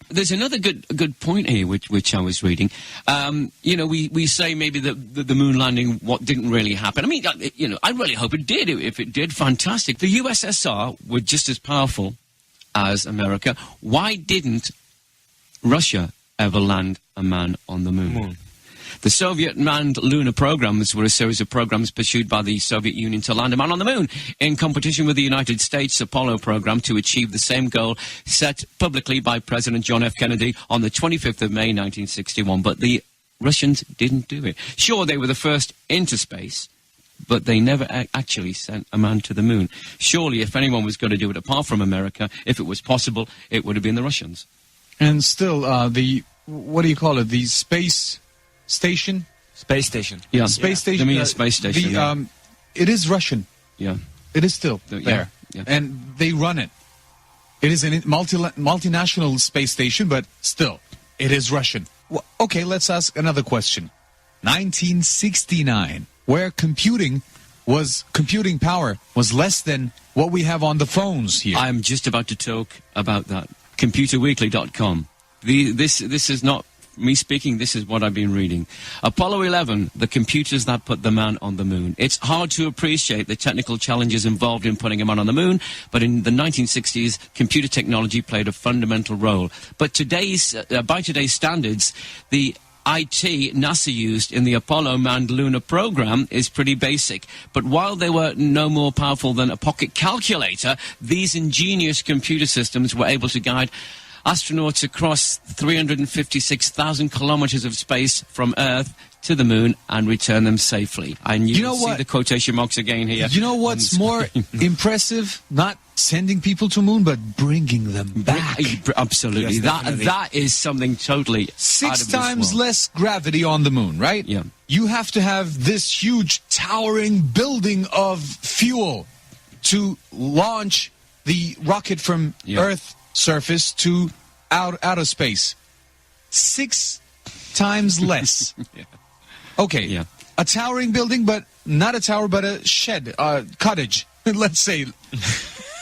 there's another good point here, which I was reading. We say maybe that the moon landing didn't really happen. I mean, I really hope it did. If it did, fantastic. The USSR were just as powerful as America. Why didn't Russia ever land a man on the moon? The Soviet manned lunar programs were a series of programs pursued by the Soviet Union to land a man on the moon in competition with the United States Apollo program to achieve the same goal set publicly by President John F. Kennedy on the 25th of May, 1961. But the Russians didn't do it. Sure, they were the first into space, but they never actually sent a man to the moon. Surely, if anyone was going to do it apart from America, if it was possible, it would have been the Russians. And still, what do you call it? The space station? Space station. Yeah. Space station. The Mir space station. It is Russian. Yeah. It is still there. Yeah. And they run it. It is a multinational space station, but still, it is Russian. Well, okay, let's ask another question. 1969, where computing power was less than what we have on the phones here. I'm just about to talk about that. Computerweekly.com. This is not me speaking, this is what I've been reading. Apollo 11, the computers that put the man on the moon. It's hard to appreciate the technical challenges involved in putting a man on the moon, but in the 1960s, computer technology played a fundamental role. But by today's standards, the IT NASA used in the Apollo manned lunar program is pretty basic. But while they were no more powerful than a pocket calculator, these ingenious computer systems were able to guide astronauts across 356,000 kilometers of space from Earth to the moon and return them safely. And you see the quotation marks again here. You know what's more impressive? Not sending people to moon, but bringing them back. Absolutely. Yes, that is something totally 6 times less gravity on the moon, right? Yeah. You have to have this huge towering building of fuel to launch the rocket from Earth surface to outer space. 6 times less. Okay. Yeah. A towering building, but not a tower, but a shed, cottage. Let's say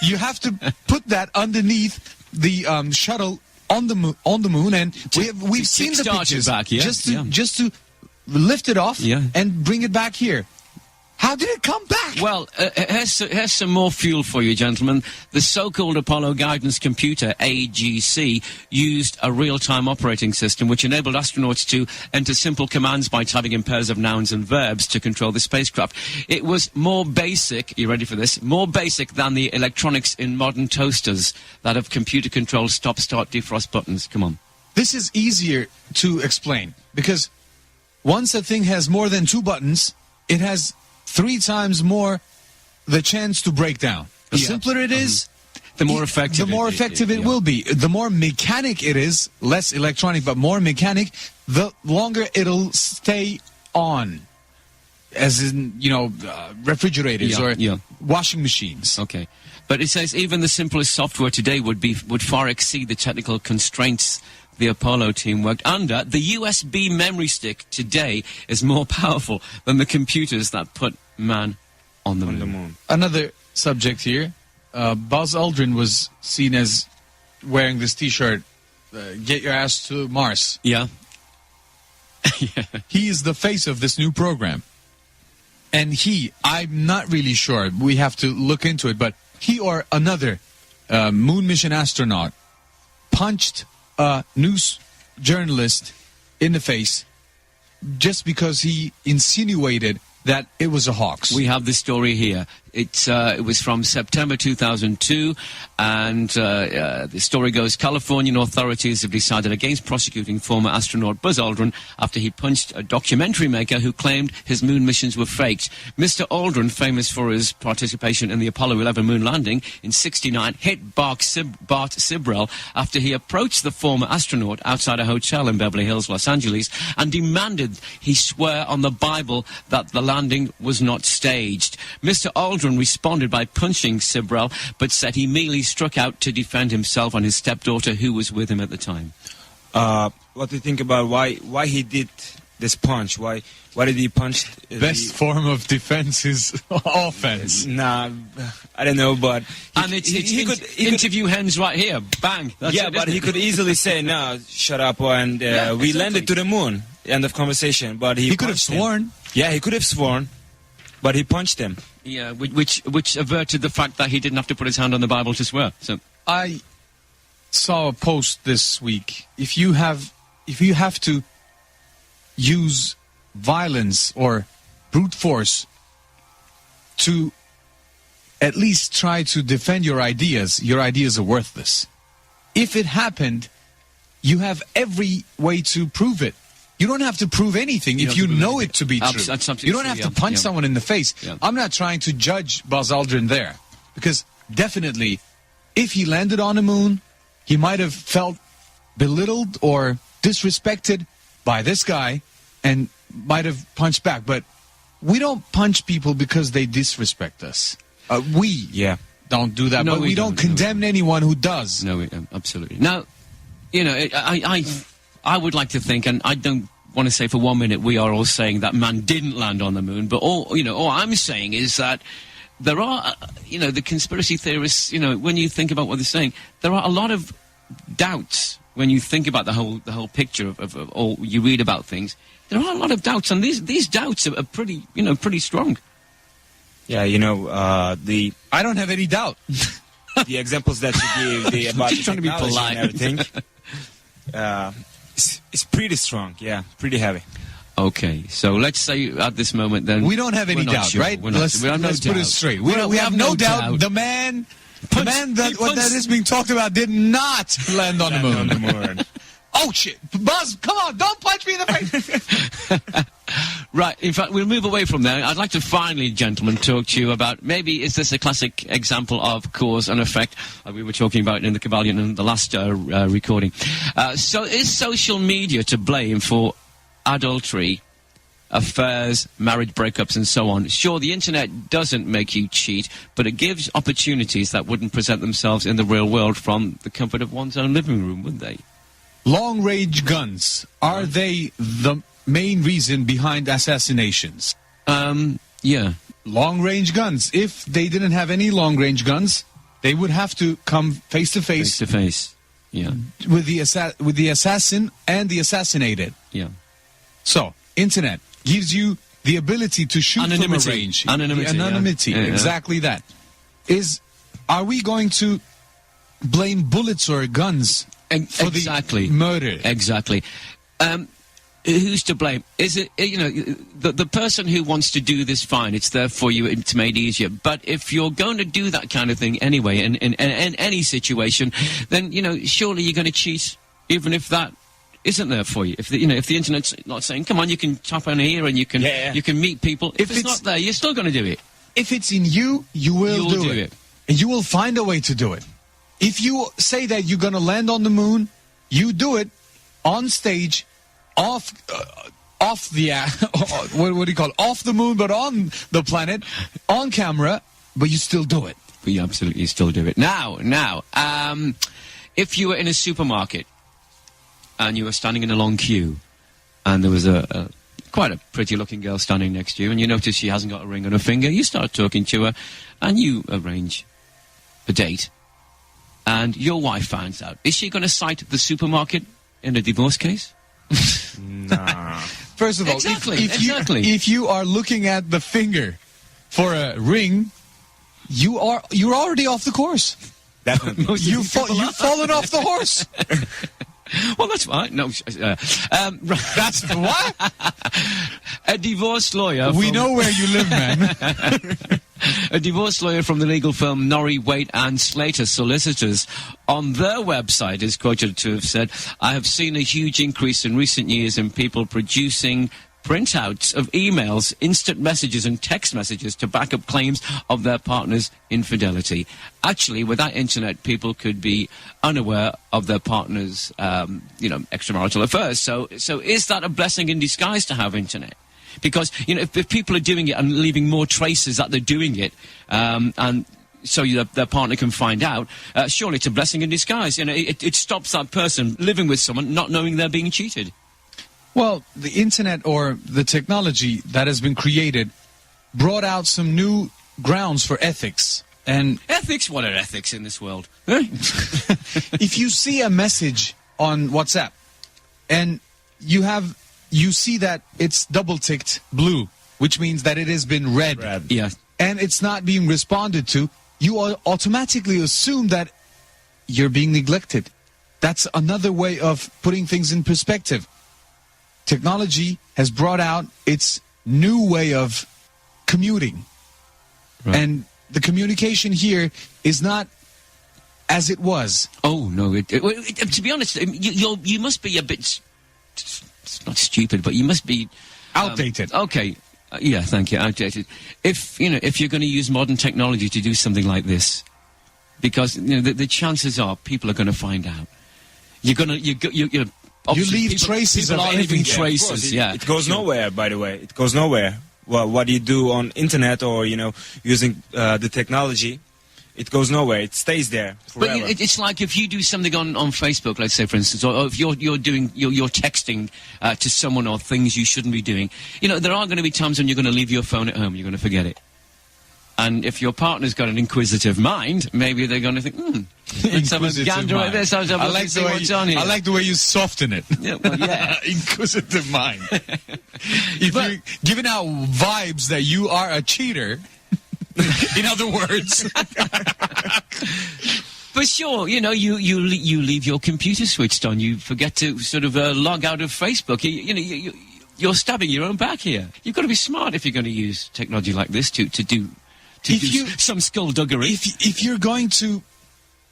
you have to put that underneath the shuttle on the moon, and we've seen the pictures back, just to lift it off and bring it back here. How did it come back? Well, here's some more fuel for you, gentlemen. The so-called Apollo Guidance Computer, AGC, used a real-time operating system which enabled astronauts to enter simple commands by typing in pairs of nouns and verbs to control the spacecraft. It was more basic, you ready for this? More basic than the electronics in modern toasters that have computer-controlled stop, start, defrost buttons. Come on. This is easier to explain because once a thing has more than 2 buttons, it has 3 times more the chance to break down. The simpler it is, the more effective it will be. The more mechanic it is, less electronic, but more mechanic, the longer it'll stay on. As in, refrigerators or washing machines. Okay. But it says even the simplest software today would far exceed the technical constraints the Apollo team worked under. The USB memory stick today is more powerful than the computers that put man on the moon. Another subject here. Buzz Aldrin was seen as wearing this T-shirt, "Get your ass to Mars." Yeah. He is the face of this new program. And I'm not really sure, we have to look into it, but he or another moon mission astronaut punched a news journalist in the face just because he insinuated that it was a hoax. We have the story here. It was from September 2002, and the story goes, Californian authorities have decided against prosecuting former astronaut Buzz Aldrin after he punched a documentary maker who claimed his moon missions were faked. Mr. Aldrin, famous for his participation in the Apollo 11 moon landing in '69, hit Bart Sibrel after he approached the former astronaut outside a hotel in Beverly Hills, Los Angeles, and demanded he swear on the Bible that the landing was not staged. Mr. Aldrin responded by punching Sibrel, but said he immediately struck out to defend himself and his stepdaughter, who was with him at the time. What do you think about why he did this punch? Why did he punch? Best form of defense is offense. Nah, I don't know, but he could interview hens right here. Bang. That's yeah, it, but he could easily say, "No, shut up," and we landed to the moon. End of conversation. But he could have sworn. Yeah, he could have sworn, but he punched him. Yeah, which averted the fact that he didn't have to put his hand on the Bible to swear. So I saw a post this week. If you have to use violence or brute force to at least try to defend your ideas are worthless. If it happened, you have every way to prove it. You don't have to prove anything if you know it to be true. You don't have to punch someone in the face. Yeah. I'm not trying to judge Buzz Aldrin there, because definitely if he landed on the moon, he might have felt belittled or disrespected by this guy and might have punched back. But we don't punch people because they disrespect us. We don't do that, but we don't condemn anyone who does. No, absolutely. Now, I would like to think, and I don't want to say for 1 minute we are all saying that man didn't land on the moon, but all I'm saying is that there are, the conspiracy theorists, when you think about what they're saying, there are a lot of doubts when you think about the whole picture of all you read about things. There are a lot of doubts, and these doubts are pretty strong. Yeah, I don't have any doubt. The examples that you gave about the trying to be polite and everything, it's pretty strong. Yeah, pretty heavy. Okay, so let's say at this moment then we don't have any doubt, sure. right? Let's put it straight. We have no doubt. The man that is being talked about did not land on the moon. Oh shit, Buzz! Come on, don't punch me in the face. Right, in fact, we'll move away from there. I'd like to finally, gentlemen, talk to you about, maybe is this a classic example of cause and effect, like we were talking about in the Kabbalion in the last recording. So is social media to blame for adultery, affairs, marriage breakups, and so on? Sure, the internet doesn't make you cheat, but it gives opportunities that wouldn't present themselves in the real world from the comfort of one's own living room, would they? Long-range guns, are they the main reason behind assassinations? Yeah. Long-range guns. If they didn't have any long-range guns, they would have to come face-to-face. Face-to-face, yeah. With the assassin and the assassinated. Yeah. So, internet gives you the ability to shoot from a range. Anonymity. Yeah. Exactly that. Are we going to blame bullets or guns for the murder? Exactly. Who's to blame? Is it, the person who wants to do this, fine, it's there for you, it's made easier. But if you're going to do that kind of thing anyway, in any situation, then, surely you're going to cheat, even if that isn't there for you. If the internet's not saying, come on, you can tap on here and you can meet people. If it's not there, you're still going to do it. If it's in you, you'll do it. And you will find a way to do it. If you say that you're going to land on the moon, you do it on stage, off the what do you call it? Off the moon, but on the planet, on camera, but you still do it. But you absolutely still do it. Now, if you were in a supermarket and you were standing in a long queue, and there was quite a pretty-looking girl standing next to you, and you notice she hasn't got a ring on her finger, you start talking to her, and you arrange a date, and your wife finds out. Is she going to cite the supermarket in a divorce case? Nah. First of all, if you are looking at the finger for a ring, you're already off the course. Definitely. You've fallen off the horse. Well, that's fine. No, that's what? A divorce lawyer. We know where you live, man. A divorce lawyer from the legal firm Norrie, Waite and Slater Solicitors on their website is quoted to have said, "I have seen a huge increase in recent years in people producing printouts of emails, instant messages and text messages to back up claims of their partner's infidelity. Actually, without internet, people could be unaware of their partner's, extramarital affairs. So is that a blessing in disguise to have internet? Because, if people are doing it and leaving more traces that they're doing it, and so their partner can find out, surely it's a blessing in disguise. It stops that person living with someone not knowing they're being cheated." Well, the internet or the technology that has been created brought out some new grounds for ethics. And Ethics? What are ethics in this world? Huh? if you see a message on WhatsApp and you see that it's double ticked blue, which means that it has been read. Yeah. And it's not being responded to, you automatically assume that you're being neglected. That's another way of putting things in perspective. Technology has brought out its new way of commuting. Right. And the communication here is not as it was. Oh, no. To be honest, you must be a bit, it's not stupid, but you must be... Outdated. Okay. Yeah, thank you. Outdated. If you're going to use modern technology to do something like this, because the chances are people are going to find out. You're going to you leave traces people of are leaving everything. traces. Yeah, it goes nowhere. By the way, it goes nowhere. Well, what you do on internet or using the technology, it goes nowhere. It stays there forever. But it's like if you do something on Facebook, let's say, for instance, or if you're texting to someone or things you shouldn't be doing. There are going to be times when you're going to leave your phone at home. You're going to forget it. And if your partner's got an inquisitive mind, maybe they're going to think, let's have a gander at this. I like the way you soften it. Yeah, well, yeah. Inquisitive mind. If you're giving out vibes that you are a cheater, in other words. For sure, you leave your computer switched on. You forget to sort of log out of Facebook. You're stabbing your own back here. You've got to be smart if you're going to use technology like this to do some skullduggery. If you're going to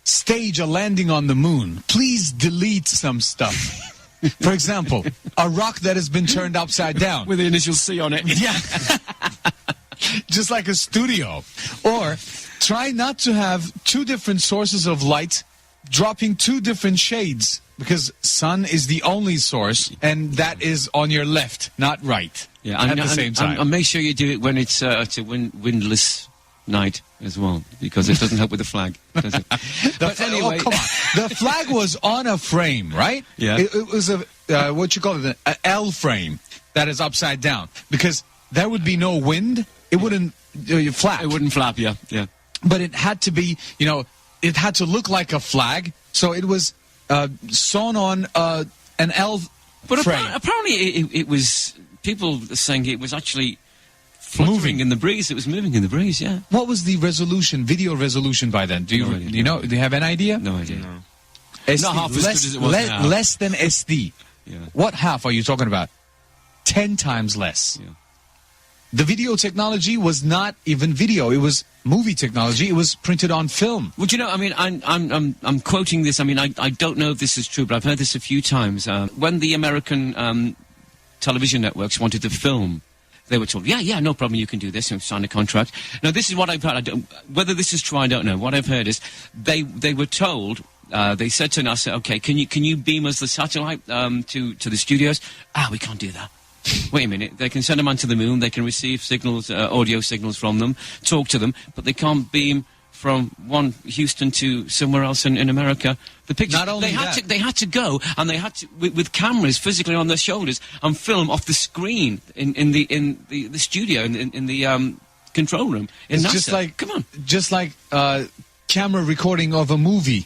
stage a landing on the moon, please delete some stuff. For example, a rock that has been turned upside down. With the initial C on it. Yeah. Just like a studio. Or try not to have two different sources of light dropping two different shades, because sun is the only source, and that is on your left, not right. Yeah, at the same time. And make sure you do it when it's a windless night as well, because it doesn't help with the flag, does it? But anyway, come on. The flag was on a frame, right? Yeah. It was a what you call it, an L frame that is upside down, because there would be no wind. It wouldn't flap. It wouldn't flap, yeah. But it had to be, it had to look like a flag, so it was sewn on an L frame. Apparently it was, people saying it was actually moving in the breeze. It was moving in the breeze, yeah. What was the video resolution by then? Do you have an idea? No idea. No. SD, Not half as good as it was now. Less than SD. Yeah. What half are you talking about? 10 times less. Yeah. The video technology was not even video. It was movie technology. It was printed on film. Well, I'm quoting this. I don't know if this is true, but I've heard this a few times. When the American television networks wanted to film, they were told, yeah, no problem, you can do this, and sign a contract. Now, this is what I've heard. Whether this is true, I don't know. What I've heard is they were told, they said to NASA, okay, can you beam us the satellite to the studios? We can't do that. Wait a minute, they can send them onto the moon, they can receive signals, audio signals from them, talk to them, but they can't beam from Houston to somewhere else in America. The pictures, Not only they had to go, and they had to, with cameras physically on their shoulders, and film off the screen in the studio, in the control room in NASA. Just like camera recording of a movie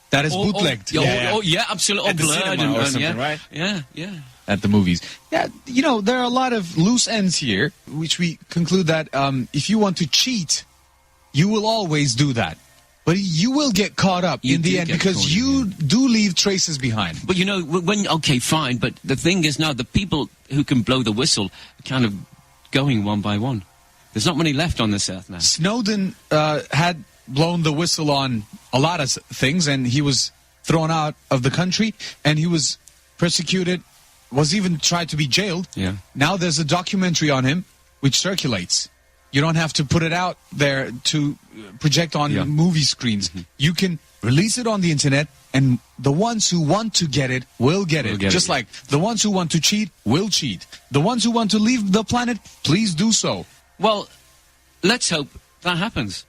that is bootlegged. Yeah, absolutely. At the cinema or something, right? Yeah. At the movies. Yeah, there are a lot of loose ends here, which we conclude that if you want to cheat, you will always do that. But you will get caught up in the end, because you do leave traces behind. But okay, fine, but the thing is now, the people who can blow the whistle are kind of going one by one. There's not many left on this earth now. Snowden had blown the whistle on a lot of things, and he was thrown out of the country, and he was persecuted, was even tried to be jailed. Yeah. Now there's a documentary on him which circulates. You don't have to put it out there to project on movie screens. Mm-hmm. You can release it on the internet, and the ones who want to get it will get it. Just like the ones who want to cheat will cheat. The ones who want to leave the planet, please do so. Well, let's hope that happens.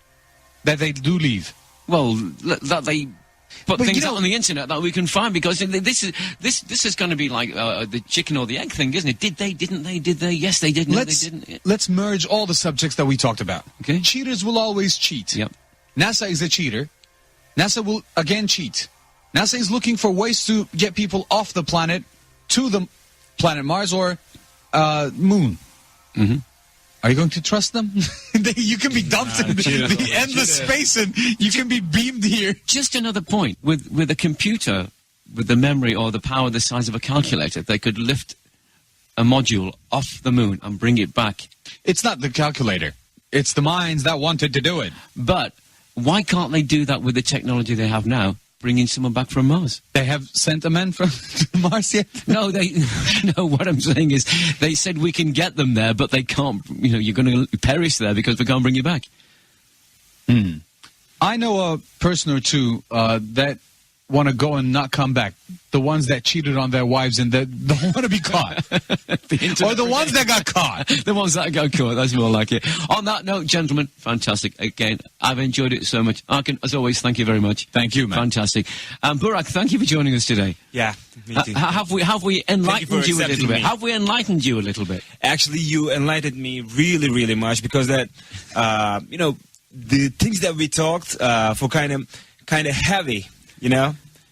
That they do leave. Well, that they put But, things you know- out on the internet that we can find, because this is going to be like the chicken or the egg thing, isn't it? Did they? Didn't they? Did they? Yes, they did. No, they didn't. Let's merge all the subjects that we talked about. Okay. Cheaters will always cheat. Yep. NASA is a cheater. NASA will again cheat. NASA is looking for ways to get people off the planet to the planet Mars or Moon. Mm-hmm. Are you going to trust them? You can be dumped in cheater. the endless space and you can be beamed here. Just another point. With a computer, with the memory or the power the size of a calculator, they could lift a module off the moon and bring it back. It's not the calculator. It's the minds that wanted to do it. But why can't they do that with the technology they have now, bringing someone back from Mars? They have sent a man from Mars yet? No, no, what I'm saying is they said we can get them there, but they can't, you're going to perish there because we can't bring you back. I know a person or two that want to go and not come back. The ones that cheated on their wives and that don't want to be caught. Or the ones that got caught. The ones that got caught, that's more like it. On that note, gentlemen, fantastic. Again, I've enjoyed it so much. Arkin, as always, thank you very much. Thank you, man. Fantastic. Burak, thank you for joining us today. Yeah, me too. Have we enlightened you a little accepting bit? me. Have we enlightened you a little bit? Actually, you enlightened me really, really much, because that, the things that we talked for kind of heavy,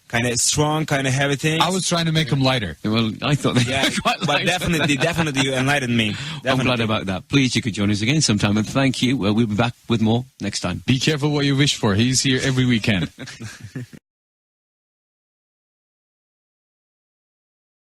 kind of strong, kind of heavy things. I was trying to make them lighter. Well, I thought they Yeah, were quite but light. definitely you enlightened me. I'm Definitely. glad about that. Please, you could join us again sometime, and thank you. We'll be back with more next time. Be careful what you wish for. He's here every weekend.